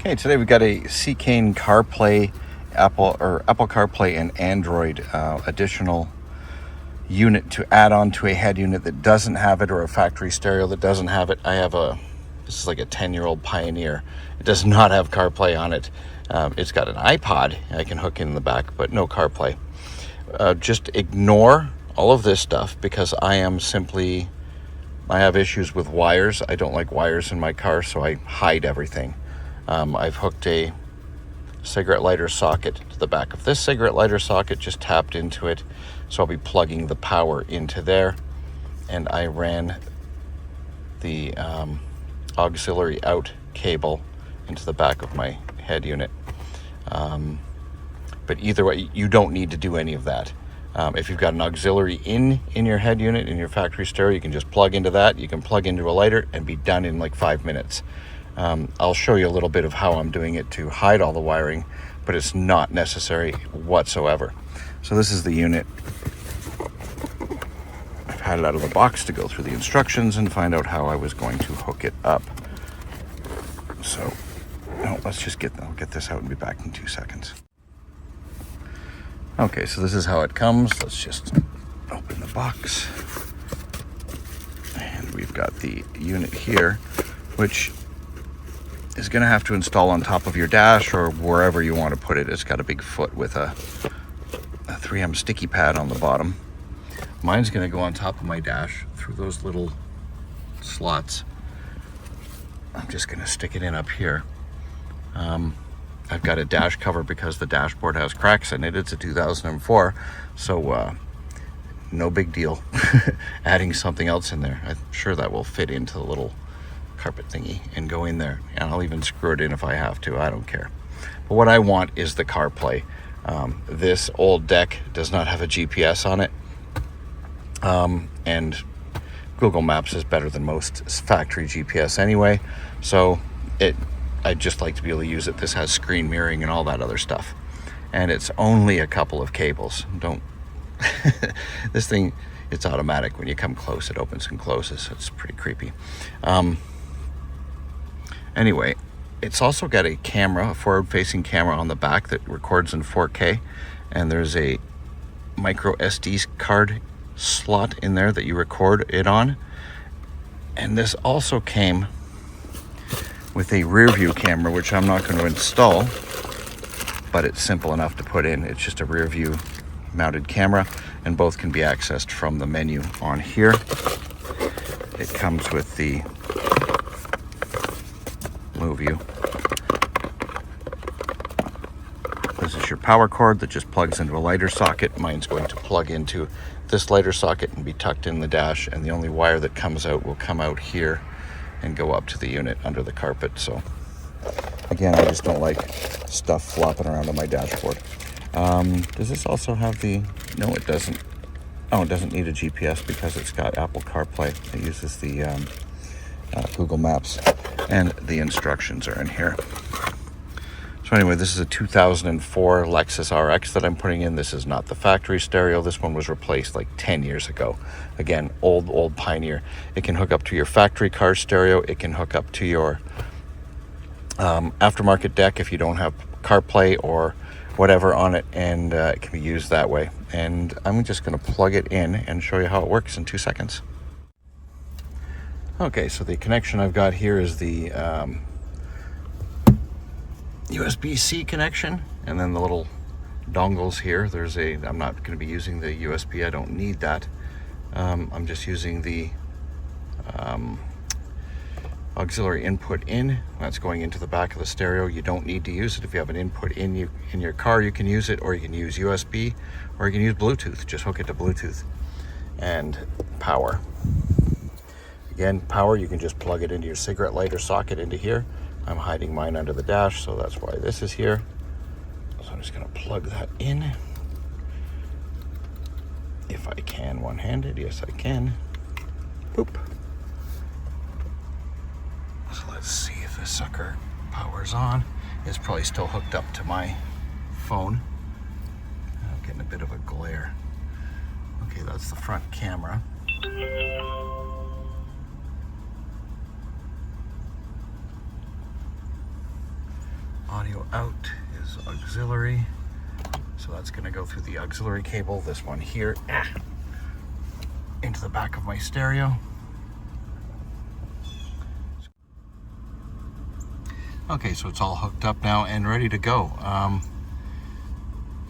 Okay, today we've got a Seicane CarPlay, Apple CarPlay and Android additional unit to add on to a head unit that doesn't have it, or a factory stereo that doesn't have it. This is like a 10-year-old Pioneer. It does not have CarPlay on it. It's got an iPod I can hook in the back, but no CarPlay. Just ignore all of this stuff because I have issues with wires. I don't like wires in my car, so I hide everything. I've hooked a cigarette lighter socket to the back of this cigarette lighter socket, just tapped into it. So I'll be plugging the power into there. And I ran the auxiliary out cable into the back of my head unit. But either way, you don't need to do any of that. If you've got an auxiliary in your head unit, in your factory stereo, you can just plug into that. You can plug into a lighter and be done in like 5 minutes. I'll show you a little bit of how I'm doing it to hide all the wiring, but it's not necessary whatsoever. So this is the unit. I've had it out of the box to go through the instructions and find out how I was going to hook it up. So, no, I'll get this out and be back in 2 seconds. Okay, so this is how it comes. Let's just open the box. And we've got the unit here, which is going to have to install on top of your dash or wherever you want to put it. It's got a big foot with a 3M sticky pad on the bottom. Mine's going to go on top of my dash through those little slots. I'm just going to stick it in up here. I've got a dash cover because the dashboard has cracks in it. It's a 2004, so no big deal adding something else in there. I'm sure that will fit into the little carpet thingy and go in there, and I'll even screw it in if I have to. I don't care. But what I want is the CarPlay. This old deck does not have a GPS on it, and Google Maps is better than most factory GPS anyway, so I'd just like to be able to use it. This has screen mirroring and all that other stuff, and it's only a couple of cables. This thing, it's automatic. When you come close, it opens and closes. It's pretty creepy. Anyway, it's also got a camera, a forward-facing camera on the back that records in 4K, and there's a micro SD card slot in there that you record it on. And this also came with a rear view camera, which I'm not going to install, but it's simple enough to put in. It's just a rear view mounted camera, and both can be accessed from the menu on here. It comes with the move you. This is your power cord that just plugs into a lighter socket. Mine's going to plug into this lighter socket and be tucked in the dash, and the only wire that comes out will come out here and go up to the unit under the carpet. So again, I just don't like stuff flopping around on my dashboard. Does this also have no, it doesn't. Oh, it doesn't need a GPS because it's got Apple CarPlay. It uses the Google Maps, and the instructions are in here. So anyway, this is a 2004 Lexus RX that I'm putting in. This is not the factory stereo. This one was replaced like 10 years ago. Again, old Pioneer. It can hook up to your factory car stereo. It can hook up to your aftermarket deck if you don't have CarPlay or whatever on it, and it can be used that way. And I'm just going to plug it in and show you how it works in 2 seconds. Okay, so the connection I've got here is the USB-C connection, and then the little dongles here. I'm not going to be using the USB. I don't need that. I'm just using the auxiliary input in. That's going into the back of the stereo. You don't need to use it. If you have an input in your car, you can use it, or you can use USB, or you can use Bluetooth. Just hook it to Bluetooth. And power. Again, power, you can just plug it into your cigarette lighter socket into here. I'm hiding mine under the dash, so that's why this is here. So I'm just going to plug that in. If I can one-handed, yes I can. Boop. So let's see if this sucker powers on. It's probably still hooked up to my phone. I'm getting a bit of a glare. Okay, that's the front camera. So out is auxiliary. So that's going to go through the auxiliary cable, this one here, into the back of my stereo. Okay, so it's all hooked up now and ready to go.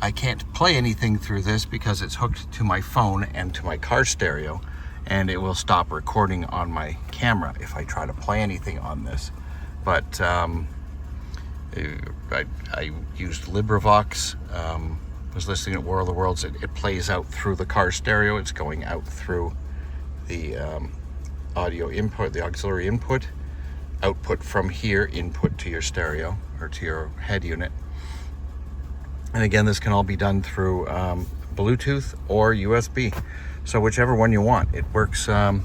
I can't play anything through this because it's hooked to my phone and to my car stereo, and it will stop recording on my camera if I try to play anything on this. But I used LibriVox, was listening to War of the Worlds. It plays out through the car stereo. It's going out through the audio input, the auxiliary input, output from here, input to your stereo or to your head unit. And again, this can all be done through Bluetooth or USB. So whichever one you want. It works. Let's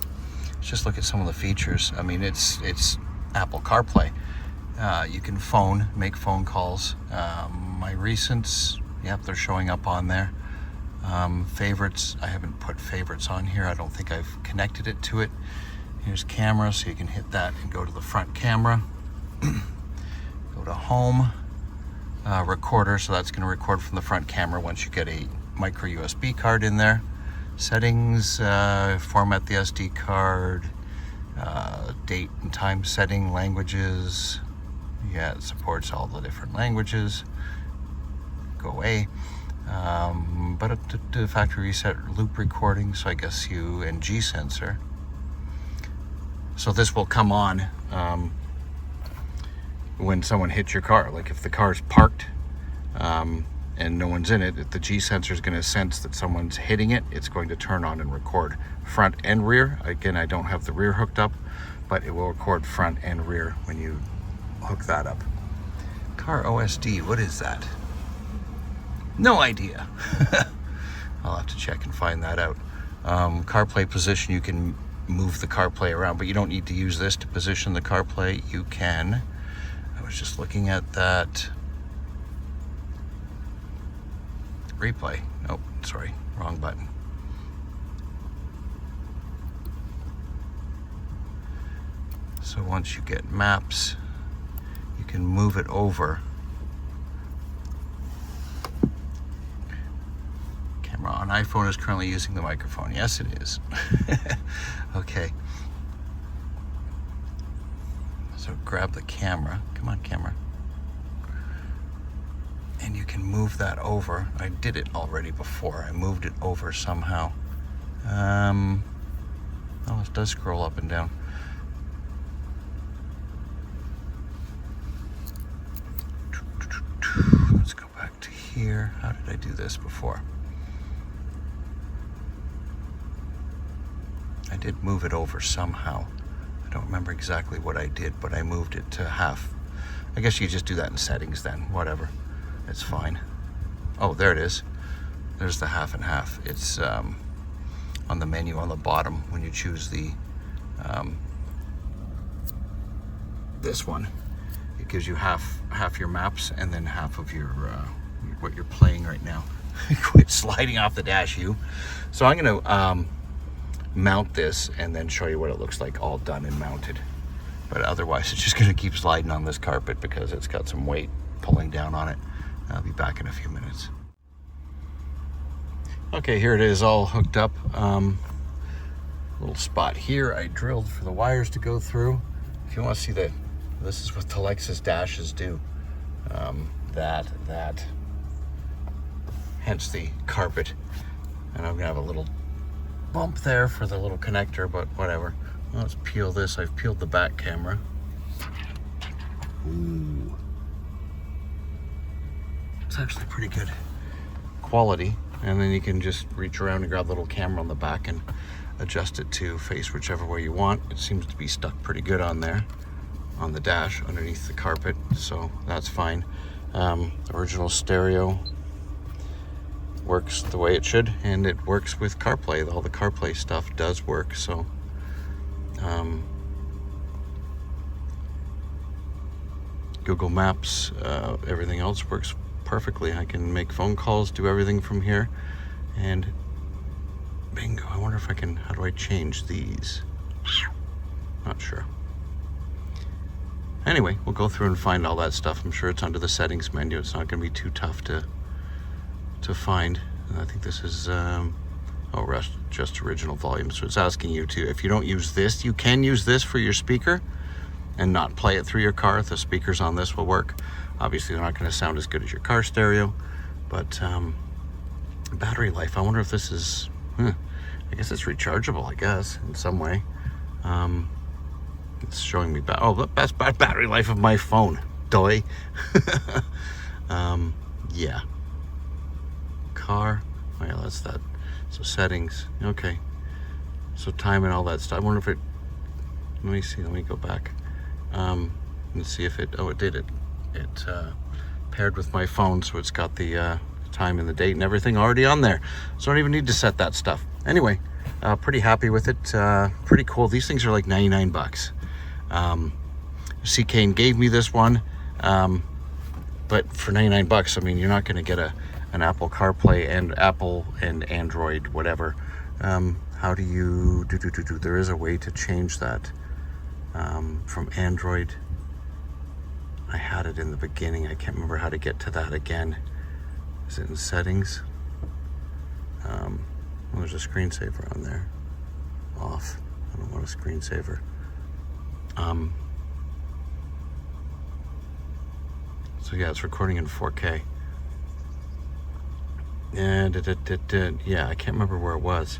just look at some of the features. I mean, it's Apple CarPlay. You can make phone calls. My recents, yep, they're showing up on there. Favorites, I haven't put favorites on here. I don't think I've connected it to it. Here's camera, so you can hit that and go to the front camera. Go to home. Recorder, so that's going to record from the front camera once you get a micro USB card in there. Settings, format the SD card, date and time setting, languages. Yeah, it supports all the different languages. Go away. But to factory reset loop recording, so I guess UNG sensor. So this will come on when someone hits your car. Like if the car's parked and no one's in it, the G sensor is going to sense that someone's hitting it. It's going to turn on and record front and rear. Again, I don't have the rear hooked up, but it will record front and rear when you hook that up. Car OSD, what is that? No idea. I'll have to check and find that out. CarPlay position, you can move the CarPlay around, but you don't need to use this to position the CarPlay. You can. I was just looking at that. Replay. Nope, sorry, wrong button. So once you get maps, you can move it over. Camera on iPhone is currently using the microphone. Yes, it is. Okay. So grab the camera. Come on, camera. And you can move that over. I did it already before. I moved it over somehow. Oh, it does scroll up and down. Let's go back to here. How did I do this before? I did move it over somehow. I don't remember exactly what I did, but I moved it to half. I guess you just do that in settings then, whatever. It's fine. Oh, there it is. There's the half and half. It's on the menu on the bottom when you choose the this one. It gives you half your maps and then half of your what you're playing right now. Quit sliding off the dash, you. So I'm going to mount this and then show you what it looks like all done and mounted. But otherwise, it's just going to keep sliding on this carpet because it's got some weight pulling down on it. I'll be back in a few minutes. Okay, here it is all hooked up. Little spot here I drilled for the wires to go through. If you want to see this is what the Lexus dashes do. That. Hence the carpet. And I'm gonna have a little bump there for the little connector, but whatever. Let's peel this. I've peeled the back camera. Ooh. It's actually pretty good quality. And then you can just reach around and grab the little camera on the back and adjust it to face whichever way you want. It seems to be stuck pretty good on there, on the dash underneath the carpet, so that's fine. Original stereo works the way it should, and it works with CarPlay. All the CarPlay stuff does work, so Google Maps, everything else works perfectly. I can make phone calls, do everything from here, and bingo. I wonder if I can, how do I change these? Not sure. Anyway, we'll go through and find all that stuff. I'm sure it's under the settings menu. It's not going to be too tough to find. I think this is just original volume. So it's asking you to, if you don't use this, you can use this for your speaker and not play it through your car. The speakers on this will work. Obviously, they're not going to sound as good as your car stereo, but battery life, I wonder if this is, I guess it's rechargeable, I guess, in some way. It's showing me, the best battery life of my phone. Doy. Yeah. Car. Oh yeah, that's that. So settings. Okay. So time and all that stuff. I wonder if it, let me see, let me go back. Let's see if it, it did it. It paired with my phone, so it's got the time and the date and everything already on there. So I don't even need to set that stuff. Anyway, pretty happy with it. Pretty cool. These things are like 99 bucks. Seicane gave me this one, but for 99 bucks, I mean, you're not going to get an Apple CarPlay and Apple and Android, whatever. How do you do? There is a way to change that from Android. I had it in the beginning. I can't remember how to get to that again. Is it in settings? There's a screensaver on there. Off. I don't want a screensaver. So yeah, it's recording in 4K. And yeah, I can't remember where it was.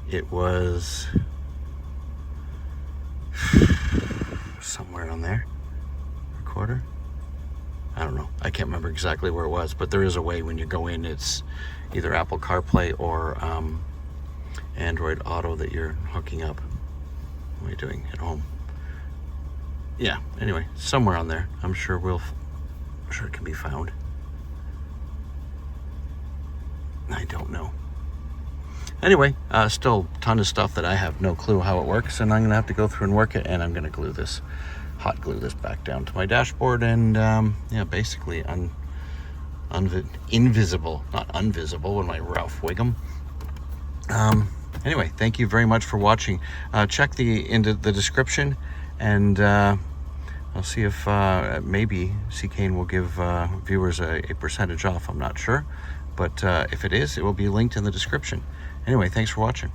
It was somewhere on there. Recorder? I don't know. I can't remember exactly where it was, but there is a way when you go in, it's either Apple CarPlay or Android Auto that you're hooking up. What are you doing at home? Yeah, anyway, somewhere on there. I'm sure it can be found. I don't know. Anyway, still a ton of stuff that I have no clue how it works, and I'm gonna have to go through and work it, and I'm gonna hot glue this back down to my dashboard, and yeah, basically invisible, not unvisible when I Ralph Wiggum. Anyway, thank you very much for watching. Check into the description, and I'll see if maybe Seicane will give viewers a percentage off. I'm not sure, but if it is, it will be linked in the description. Anyway, thanks for watching.